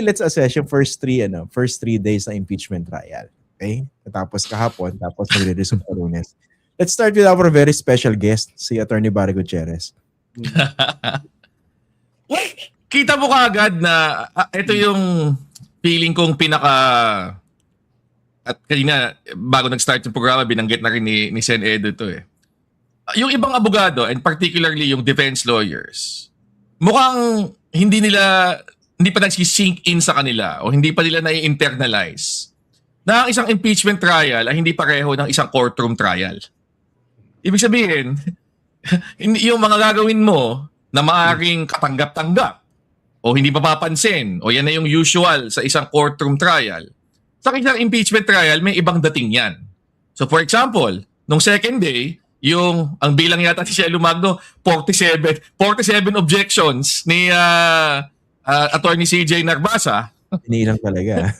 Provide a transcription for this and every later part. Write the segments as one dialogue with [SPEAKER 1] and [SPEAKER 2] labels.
[SPEAKER 1] let's assess yung first three days na impeachment trial. Okay? Tapos kahapon, tapos magre-resume sa Lunes. Let's start with our very special guest, si Attorney Barry Gutierrez.
[SPEAKER 2] Kita mo kaagad na ito yung feeling kong at kanina bago nag-start yung programa binanggit na rin ni Sen Edo ito eh. Yung ibang abogado and particularly yung defense lawyers, mukhang hindi pa nag-sink in sa kanila o hindi pa nila na-internalize na ang isang impeachment trial ay hindi pareho ng isang courtroom trial. Ibig sabihin, yung mga gagawin mo na maaaring katanggap-tanggap o hindi mapapansin o yan na yung usual sa isang courtroom trial, sa isang impeachment trial, may ibang dating yan. So for example, nung second day, ang bilang yata si Shelo Magno, 47 objections ni Attorney CJ Narbasa.
[SPEAKER 1] Inilang talaga.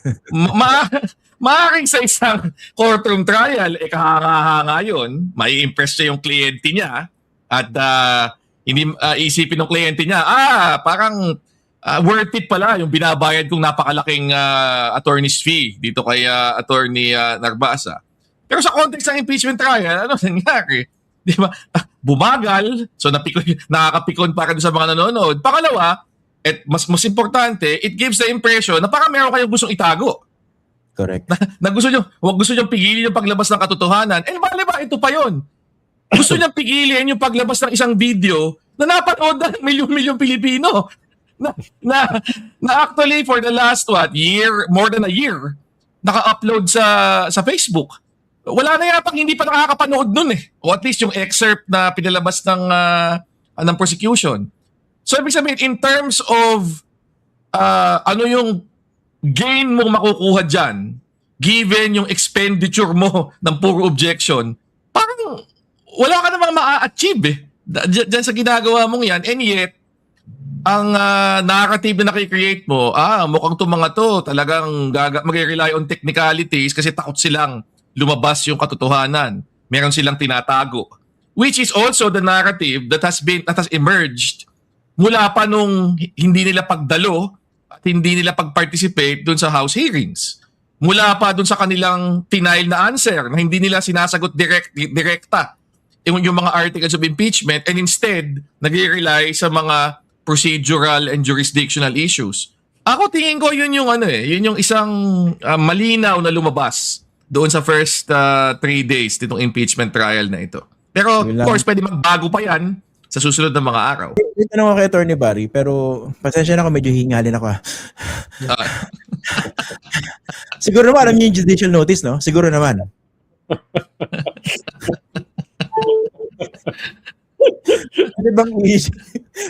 [SPEAKER 2] Maaaring sa isang courtroom trial, kahanga-hanga yun, mai-impress siya yung kliyente niya at hindi isipin ng kliyente niya, parang worth it pala yung binabayad kong napakalaking attorney's fee dito kay Attorney Narbasa. Pero sa context ng impeachment trial, ano nangyari? Di ba? Bumagal, so nakakapikon para sa mga nanonood. Pangalawa, at mas importante, it gives the impression na parang meron kayong gustong itago.
[SPEAKER 1] Correct.
[SPEAKER 2] Na gusto nyo pigilin yung paglabas ng katotohanan. Bale ba, ito pa yon. Gusto nyo pigilin yung paglabas ng isang video na napanood ng milyon-milyon Pilipino. Na actually for the last more than a year, naka-upload sa Facebook. Wala na yatang hindi pa nakakapanood nun eh. O at least yung excerpt na pinalabas ng prosecution. So ibig sabihin, in terms of ano yung gain mong makukuha dyan, given yung expenditure mo ng puro objection, parang wala ka namang ma-achieve eh. Dyan sa ginagawa mong yan. And yet, ang narrative na nakikreate mo, mukhang itong mga to talagang mag-rely on technicalities kasi takot silang lumabas yung katotohanan. Meron silang tinatago. Which is also the narrative that has emerged mula pa nung hindi nila pagdalo at hindi nila pag-participate dun sa House hearings. Mula pa dun sa kanilang denial na answer na hindi nila sinasagot direkta yung mga articles of impeachment and instead nag-rely sa mga procedural and jurisdictional issues. Ako tingin ko yun yung isang malinaw na lumabas doon sa first 3 days nitong impeachment trial na ito. Pero of course, pwede magbago pa yan sa susunod na mga araw.
[SPEAKER 1] Ito naman kay Attorney Barry, pero pasensya na ako, medyo hingalin ako. Siguro naman, alam niyo yung judicial notice, no? Siguro naman.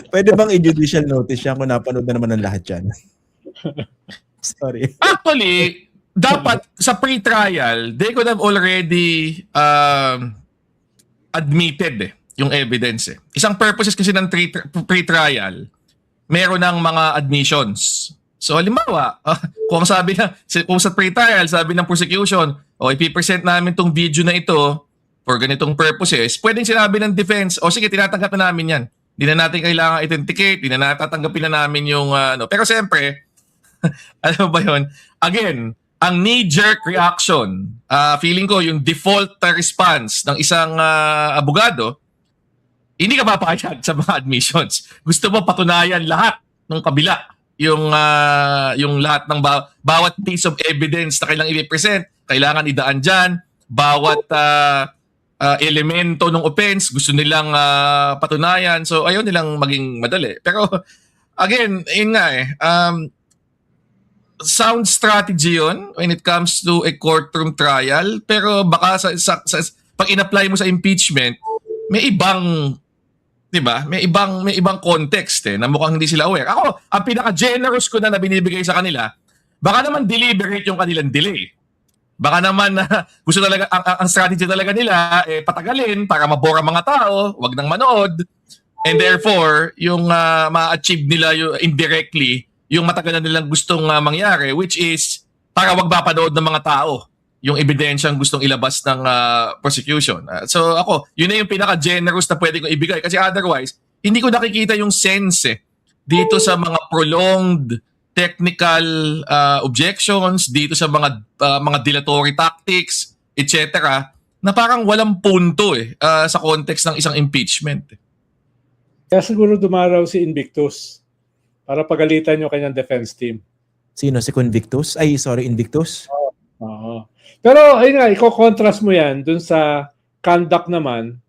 [SPEAKER 1] Pwede bang i-judicial notice yan kung napanood na naman ng lahat yan? Sorry.
[SPEAKER 2] Actually, dapat sa pre-trial, they could have already admitted yung evidence. Isang purposes kasi ng pre-trial, meron ng mga admissions. So halimbawa, kung sa pre-trial, sabi ng prosecution, ipipresent namin tong video na ito for ganitong purposes, pwedeng sinabi ng defense, sige, tinatanggap na namin yan. Hindi na natin kailangan authenticate, hindi na natatanggapin na namin yung Pero siyempre, alam mo ba yun? Again, ang knee-jerk reaction, feeling ko yung default response ng isang abogado, hindi ka papayag sa mga admissions. Gusto mo patunayan lahat ng kabila, yung lahat ng bawat piece of evidence na kailangan i-present, kailangan idaan dyan, bawat elemento ng offense, gusto nilang patunayan. So, ayaw nilang maging madali. Pero, again, yun nga sound strategy yun when it comes to a courtroom trial. Pero baka pag in-apply mo sa impeachment, may ibang, di ba? May ibang context na mukhang hindi sila aware. Ako, ang pinaka-generous ko na binibigay sa kanila, baka naman deliberate yung kanilang delay. Baka naman gusto talaga ang strategy talaga nila patagalin para mabore ang mga tao, wag nang manood. And therefore, yung ma-achieve nila yung indirectly yung matagal na nilang gustong mangyari, which is para wag mapanood ng mga tao yung ebidensyang gustong ilabas ng prosecution. So ako, yun na yung pinaka-generous na pwede kong ibigay kasi otherwise, hindi ko nakikita yung sense dito sa mga prolonged technical objections, dito sa mga dilatory tactics, etc., na parang walang punto sa context ng isang impeachment.
[SPEAKER 3] Kaya siguro dumaraw si Invictus para pagalitan yung kanyang defense team.
[SPEAKER 1] Sino? Si Convictus? Ay, sorry, Invictus?
[SPEAKER 3] Oo. Pero ayun nga, i-contrast mo yan dun sa conduct naman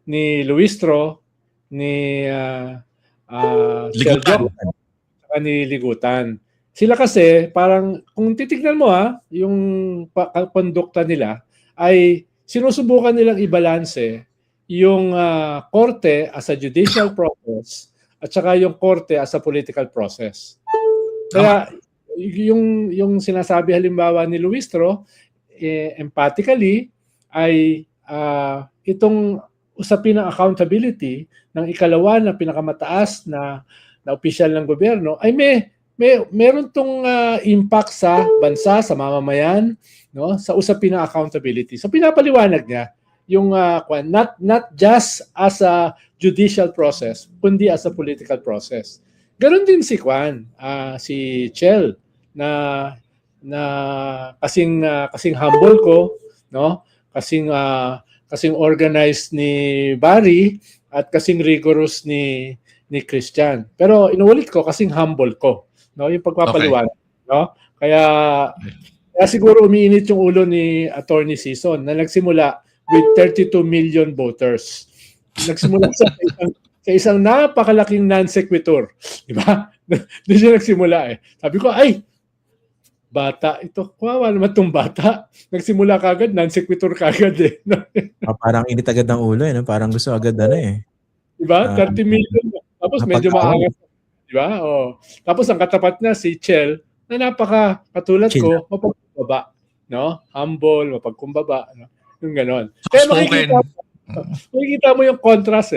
[SPEAKER 3] ni Luistro, ni
[SPEAKER 2] Ligutan.
[SPEAKER 3] Sheldon, saka ni Ligutan. Sila kasi parang kung titignan mo yung kondukta nila ay sinusubukan nilang ibalanse yung korte as a judicial process at saka yung korte as a political process. Kaya yung sinasabi halimbawa ni Luistro, emphatically ay itong usapin ng accountability ng ikalawa na pinakamataas na opisyal ng gobyerno ay meron tong impact sa bansa, sa mamamayan, no, sa usapin ng accountability. So pinapaliwanag niya yung not just as a judicial process kundi as a political process. Ganon din si si Chel na kasing humble ko, no? Kasing organized ni Barry at kasing rigorous ni Christian. Pero inuulit ko kasing humble ko, no? Yung pagpapaliwanag, no? Kaya siguro umiinit yung ulo ni Attorney Sison na nagsimula with 32 million voters. Nagsimula sa isang napakalaking non-sequitur. Di ba? Doon siya nagsimula Sabi ko, ay, bata ito. Kawawa naman itong bata. Nagsimula kagad, non-sequitur kagad
[SPEAKER 1] Parang init agad ng ulo no? Parang gusto agad
[SPEAKER 3] Di ba? 30 million. Tapos medyo maangas. Di ba? Tapos ang katapat na si Chel na katulad ko, mapagkumbaba. No? Humble, mapagkumbaba. No? Yung ganon. Kaya makikita mo yung contrast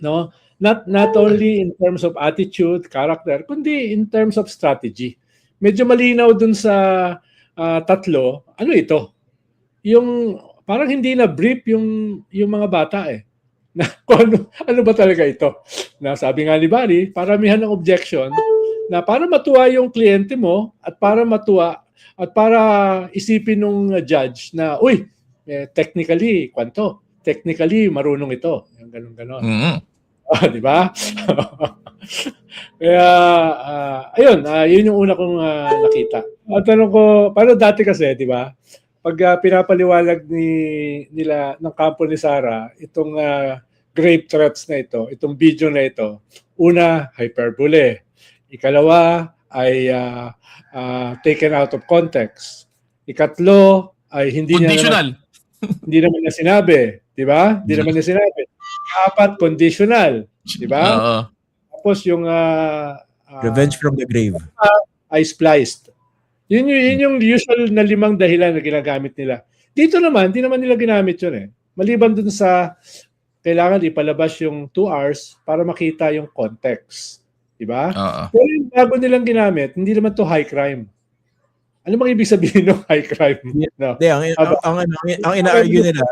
[SPEAKER 3] no? Not only in terms of attitude, character, kundi in terms of strategy. Medyo malinaw dun sa tatlo, ano ito? Yung parang hindi na brief yung mga bata Na kung ano ba talaga ito? Na sabi nga ni Barry, paramihan ng objection na para matuwa yung kliyente mo at para isipin ng judge na, uy, technically, technically, marunong ito. Yung ganon-ganon.
[SPEAKER 2] Mm-hmm.
[SPEAKER 3] Di ba? Kaya, ayun, yun yung una kong nakita. At tanong ko, paano dati kasi, di ba? Pag pinapaliwalag nila ng kampo ni Sara, itong grave threats na ito, itong video na ito, una, hyperbole. Ikalawa, ay taken out of context. Ikatlo, ay hindi naman niya sinabi. Di ba? Hindi naman niya sinabi. Apat, conditional. Di ba? Tapos yung
[SPEAKER 1] revenge from the grave.
[SPEAKER 3] Ay spliced. Yun yung usual na 5 dahilan na ginagamit nila. Dito naman, hindi naman nila ginamit yun Maliban dun sa kailangan ipalabas yung 2 hours para makita yung context. Di ba? Pero yung bago nilang ginamit, hindi naman to high crime. Ano bang ibig sabihin ng high crime? No.
[SPEAKER 1] Ang ina-argue nila,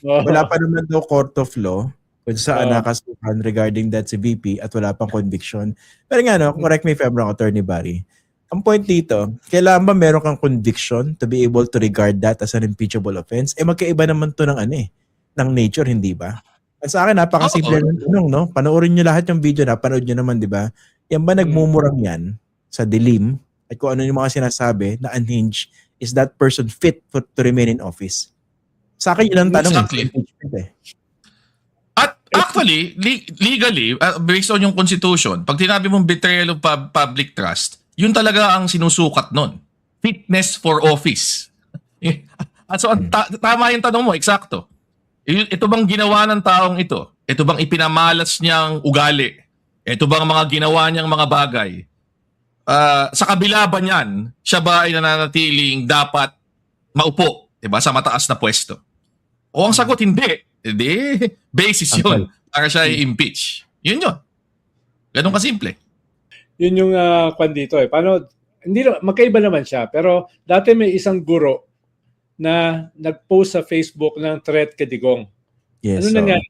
[SPEAKER 1] wala pa naman daw court of law kung saan nakasuhan regarding that si VP at wala pang conviction. Pero nga, correct me if I'm wrong, Attorney Barry. Ang point dito, kailangan ba meron kang conviction to be able to regard that as an impeachable offense? Magkaiba naman to ng ng nature, hindi ba? At sa akin, napakasimple ng tanong, no? Panoorin nyo lahat yung video, napanood nyo naman, di ba? Yan ba nagmumurang yan sa dilim at kung ano yung mga sinasabi na unhinged, is that person fit to remain in office? Sa akin, yun ang tanong.
[SPEAKER 2] Exactly. At actually, legally, based on yung constitution, pag tinabi mong betrayal of public trust, yun talaga ang sinusukat nun. Fitness for office. At so, tama yung tanong mo, eksakto. Ito bang ginawa ng taong ito? Ito bang ipinamalas niyang ugali? Ito bang mga ginawa niyang mga bagay? Sa kabila ba niyan, siya ba ay nananatiling dapat maupo, diba, sa mataas na pwesto? O ang sagot, hindi. Hindi. Basis yun para siya i-impeach. Yun. Ganun kasimple.
[SPEAKER 3] Yun yung kwan dito Paano, magkaiba naman siya. Pero dati may isang guro na nag-post sa Facebook ng threat kay Digong.
[SPEAKER 1] Yes,
[SPEAKER 3] ano nangyari?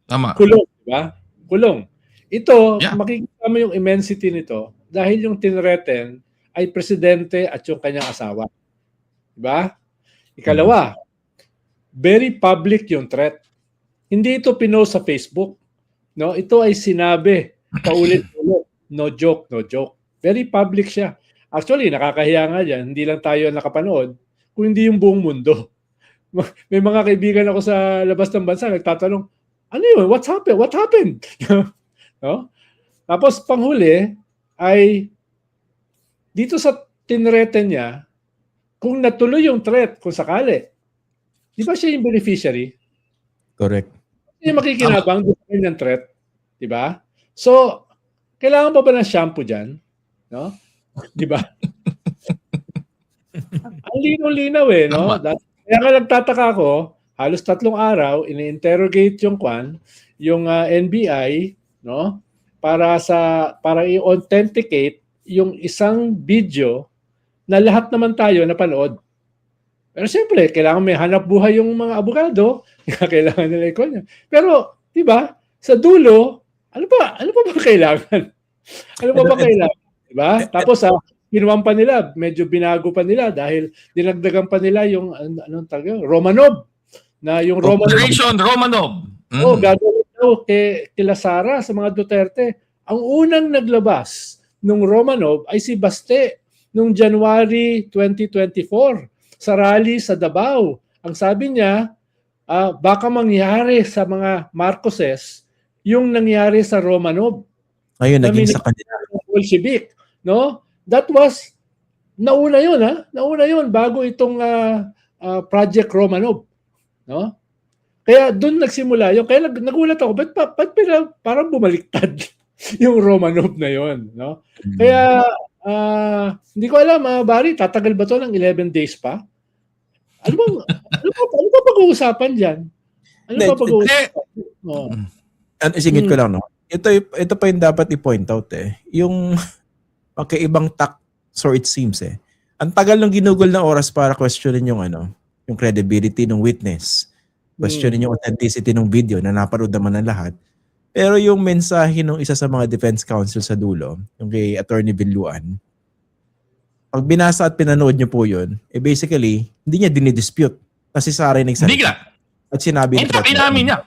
[SPEAKER 2] Tama.
[SPEAKER 3] Kulong, diba? Kulong. Ito, makikita mo yung immensity nito dahil yung tinreten ay presidente at yung kanyang asawa. Diba? Ikalawa, very public yung threat. Hindi ito pinost sa Facebook. No, ito ay sinabi paulit-ulit. No joke, no joke. Very public siya. Actually, nakakahiya nga yan. Hindi lang tayo nakapanood, kundi yung buong mundo. May mga kaibigan ako sa labas ng bansa nagtatanong, ano yun? What's happened? What happened? No? Tapos panghuli ay dito sa tinreten niya, kung natuloy yung threat, kung sakali, di ba siya yung beneficiary?
[SPEAKER 1] Correct.
[SPEAKER 3] Yung makikinabang doon ng threat, di ba? So, kailangan pa ba ng shampoo dyan? No? Di ba? Ang linaw-linaw no? Kaya nga nagtataka ako, halos 3 araw, ini-interrogate yung NBI, no? Para i-authenticate yung isang video na lahat naman tayo napanood. Pero siyempre, kailangan may hanap buhay yung mga abogado, kailangan nila ikon. Pero, di ba, sa dulo, ano pa ba kailangan? Ano pa ba kailangan? Di ba? Tapos, kinuwan pa nila, medyo binago pa nila dahil dinagdagan pa nila yung, anong tawag, Romanov. Na yung Romanov.
[SPEAKER 2] Operation Romanov.
[SPEAKER 3] Oh, gagawin daw kila Sara sa mga Duterte. Ang unang naglabas nung Romanov ay si Baste nung January 2024 sa rally sa Davao. Ang sabi niya, baka mangyari sa mga Marcoses yung nangyari sa Romanov.
[SPEAKER 1] Ayun, naging sa kanila.
[SPEAKER 3] Bolshevik, no? That was, nauna yun, Nauna yun bago itong Project Romanov. No? Kaya doon nagsimula yun. Kaya nagulat ako, ba't parang bumaliktad yung Romanov na yun, no? Kaya, hindi ko alam, Barry, tatagal ba to ng 11 days pa? Ano ba pag-uusapan dyan? Ano ba pag-uusapan?
[SPEAKER 1] Isingit ko lang, no? Ito pa yung dapat i-point out yung magkaibang tack, so it seems ang tagal ng ginugol na oras para questionin yung yung credibility ng witness, questionin yung authenticity ng video na napanood naman ng lahat. Pero yung mensahe ng isa sa mga defense counsel sa dulo, yung kay Attorney Binluan, pag binasa at pinanood niyo po yun, basically, hindi niya dinidispute na si Sara yung nagsalita.
[SPEAKER 2] Hindi ka.
[SPEAKER 1] At sinabi
[SPEAKER 2] In fact, inamin niya.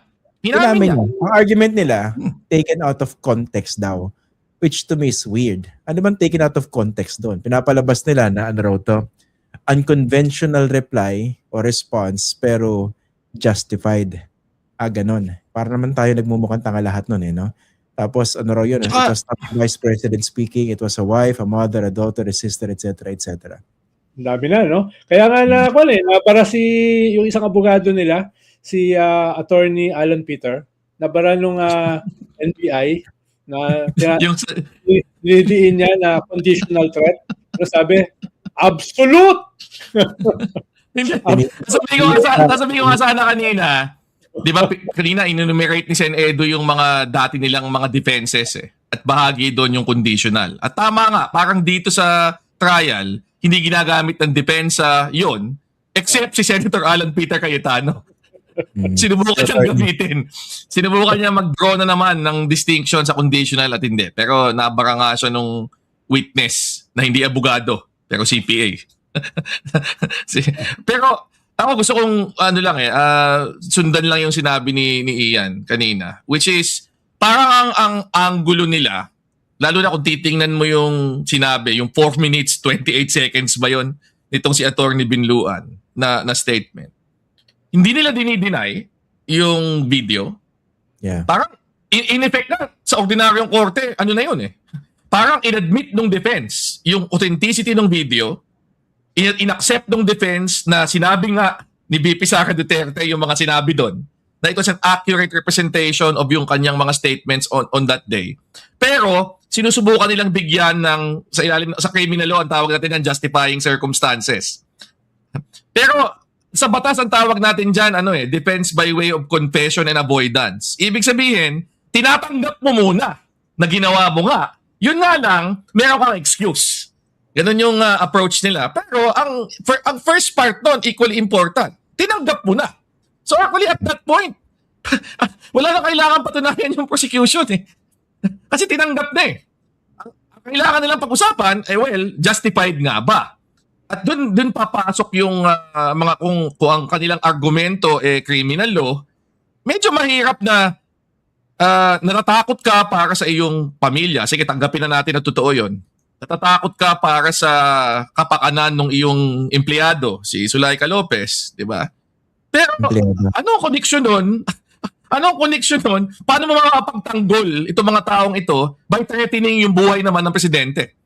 [SPEAKER 1] Ang argument nila, taken out of context daw. Which to me is weird. Ano bang taken out of context doon? Pinapalabas nila na unconventional reply or response pero justified. Ganon. Para naman tayo nagmumukhang tanga lahat nun no? Tapos yun? It was not the Vice President speaking. It was a wife, a mother, a daughter, a sister, etc. etc.
[SPEAKER 3] Ang dami na, no? Kaya nga para yung isang abogado nila, si Attorney Alan Peter, nabara nung NBI, na nidiin niya na conditional threat. Pero sabi, absolute!
[SPEAKER 2] Sabi ko nga sana kanina, di ba kanina enumerate ni Sen Edo yung mga dati nilang mga defenses at bahagi doon yung conditional. At tama nga, parang dito sa trial, hindi ginagamit ng depensa yon except si Senator Alan Peter Cayetano. Sinubukan niyang gamitin. Sinubukan niya mag-draw na naman ng distinction sa conditional at hindi. Pero nabara nga siya nung witness na hindi abogado, pero CPA. Pero ako gusto kong sundan lang yung sinabi ni Ian kanina, which is parang ang angulo nila, lalo na kung titingnan mo yung sinabi, yung 4 minutes 28 seconds ba yun nitong si Attorney Binluan na statement. Hindi nila dinideny yung video.
[SPEAKER 1] Yeah.
[SPEAKER 2] Parang in effect na sa ordinaryong korte, ano na yun Parang inadmit ng defense yung authenticity ng video, inaccept ng defense na sinabi nga ni VP Sara Duterte yung mga sinabi doon, na it was an accurate representation of yung kanyang mga statements on that day. Pero sinusubukan nilang bigyan ng sa criminal law, ang tawag natin ng justifying circumstances. Pero sa batas ang tawag natin dyan, defense by way of confession and avoidance. Ibig sabihin, tinatanggap mo muna na ginawa mo nga. Yun nga lang, meron kang excuse. Ganun yung approach nila. Pero ang first part doon, equally important. Tinanggap mo na. So actually at that point, wala na kailangan patunayan yung prosecution Kasi tinanggap na Ang kailangan nilang pag-usapan, justified nga ba? At dun papasok yung mga kung ang kanilang argumento criminal law, medyo mahirap na natatakot ka para sa iyong pamilya. Sige, tanggapin na natin na totoo yun. Natatakot ka para sa kapakanan ng iyong empleyado, si Zulaika Lopez, di ba? Pero anong connection nun? Anong connection nun? Paano mo makapagtanggol itong mga taong ito by threatening yung buhay naman ng presidente?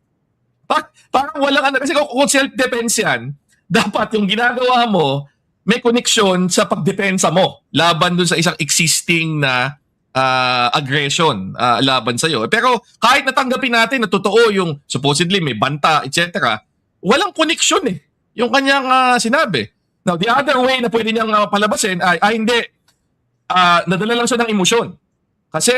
[SPEAKER 2] Parang walang kasi kung self-defense yan, dapat yung ginagawa mo may connection sa pagdepensa mo laban dun sa isang existing na aggression laban sa'yo. Pero kahit natanggapin natin na totoo yung supposedly may banta, etc., walang connection yung kanyang sinabi. Now, the other way na pwede niyang palabasin ay hindi, nadala lang siya ng emosyon. Kasi,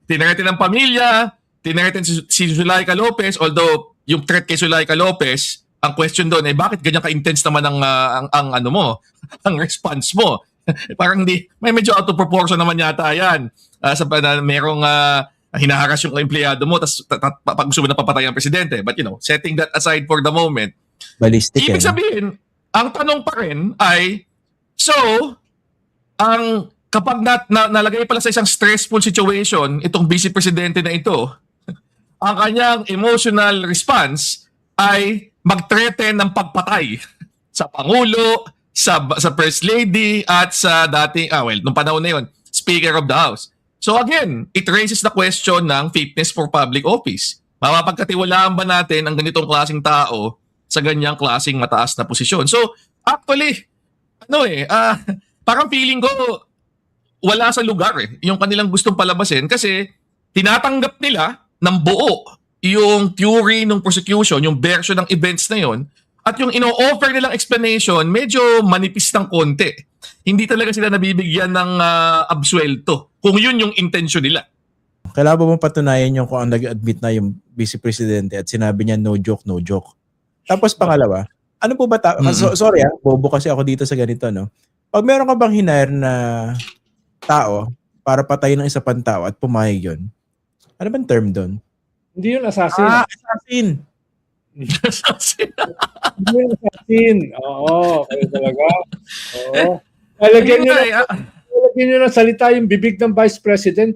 [SPEAKER 2] tinarete ng pamilya, tinarete si Zulaika Lopez, although yung threat kay Zulaika Lopez, ang question doon bakit ganyan ka-intense naman ang response mo? Parang may medyo out of proportion naman yata yan. Merong hinaharas yung empleyado mo, tapos pag gusto mo na papatay ang presidente. But setting that aside for the moment,
[SPEAKER 1] ballistic
[SPEAKER 2] ibig sabihin, ang tanong pa rin ay, so, kapag nalagay pala sa isang stressful situation, itong vice presidente na ito, ang kanyang emotional response ay mag-threaten ng pagpatay sa Pangulo, sa First Lady, at sa dating, nung panahon na yun, Speaker of the House. So again, it raises the question ng fitness for public office. Mapapagkatiwalaan ba natin ang ganitong klaseng tao sa ganyang klaseng mataas na posisyon? So actually, parang feeling ko wala sa lugar yung kanilang gustong palabasin kasi tinatanggap nila ng buo yung theory ng prosecution, yung version ng events na yon. At yung ino-offer nilang explanation, medyo manipis ng konti. Hindi talaga sila nabibigyan ng absuelto kung yun yung intention nila.
[SPEAKER 1] Kailangan ba mong patunayan yung kung ang nag-admit na yung vice presidente at sinabi niya no joke, no joke. Tapos pangalawa, ano po ba sorry bobo kasi ako dito sa ganito, no? Pag meron ka bang hinire na tao para patayin ng isa pang tao at pumayag yun, ano bang term doon?
[SPEAKER 3] Hindi yun assassin.
[SPEAKER 1] Assassin.
[SPEAKER 3] Hindi yun assassin. Oo, kayo talaga. Oo. Lalagyan nyo ng salita yung bibig ng Vice President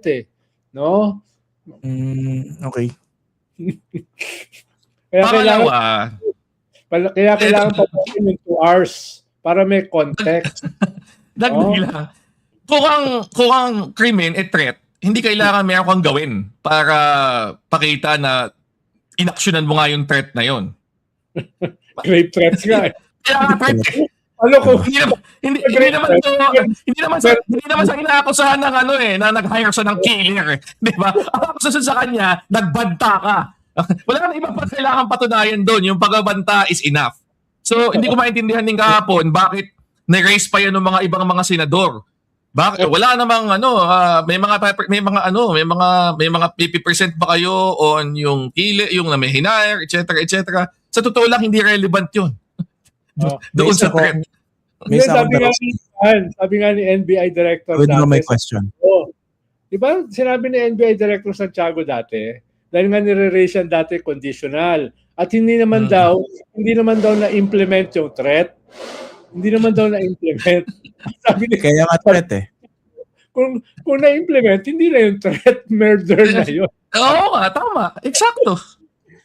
[SPEAKER 3] no?
[SPEAKER 1] Okay.
[SPEAKER 3] Kaya kailangan patayin yung 2 hours para may context.
[SPEAKER 2] Dagdag lang. Kung ang krimen threat, hindi kailangan meron kang gawin para pakita na inaksyonan mo nga yung threat na yon.
[SPEAKER 3] Grave threats nga
[SPEAKER 2] Kaya threat
[SPEAKER 3] Ano ko?
[SPEAKER 2] Hindi naman sa inaakusahan ng na nag-hire siya ng killer, di ba? Ang akusasyon sa kanya, nagbanta ka. Wala na iba pa kailangan patunayan doon. Yung pagbabanta is enough. So, hindi ko maintindihan din kahapon bakit na-raise pa yan ng mga ibang mga senador. Bakit wala namang may mga 50% ba kayo on yung killer, yung na may hinire, etc. Sa totoo lang hindi relevant 'yun. Doon sa threat.
[SPEAKER 3] Sabi nga ni NBI Director
[SPEAKER 1] dati. With my question.
[SPEAKER 3] Diba, sinabi ni NBI Director Santiago dati, dahil nga nire-raise yan dati conditional. At hindi naman daw na-implement yung threat. Hindi naman daw na-implement. Sabi ni,
[SPEAKER 1] kaya nga threat
[SPEAKER 3] Kung na-implement, hindi na yung threat, murder na yun.
[SPEAKER 2] Oo nga, tama. Eksakto.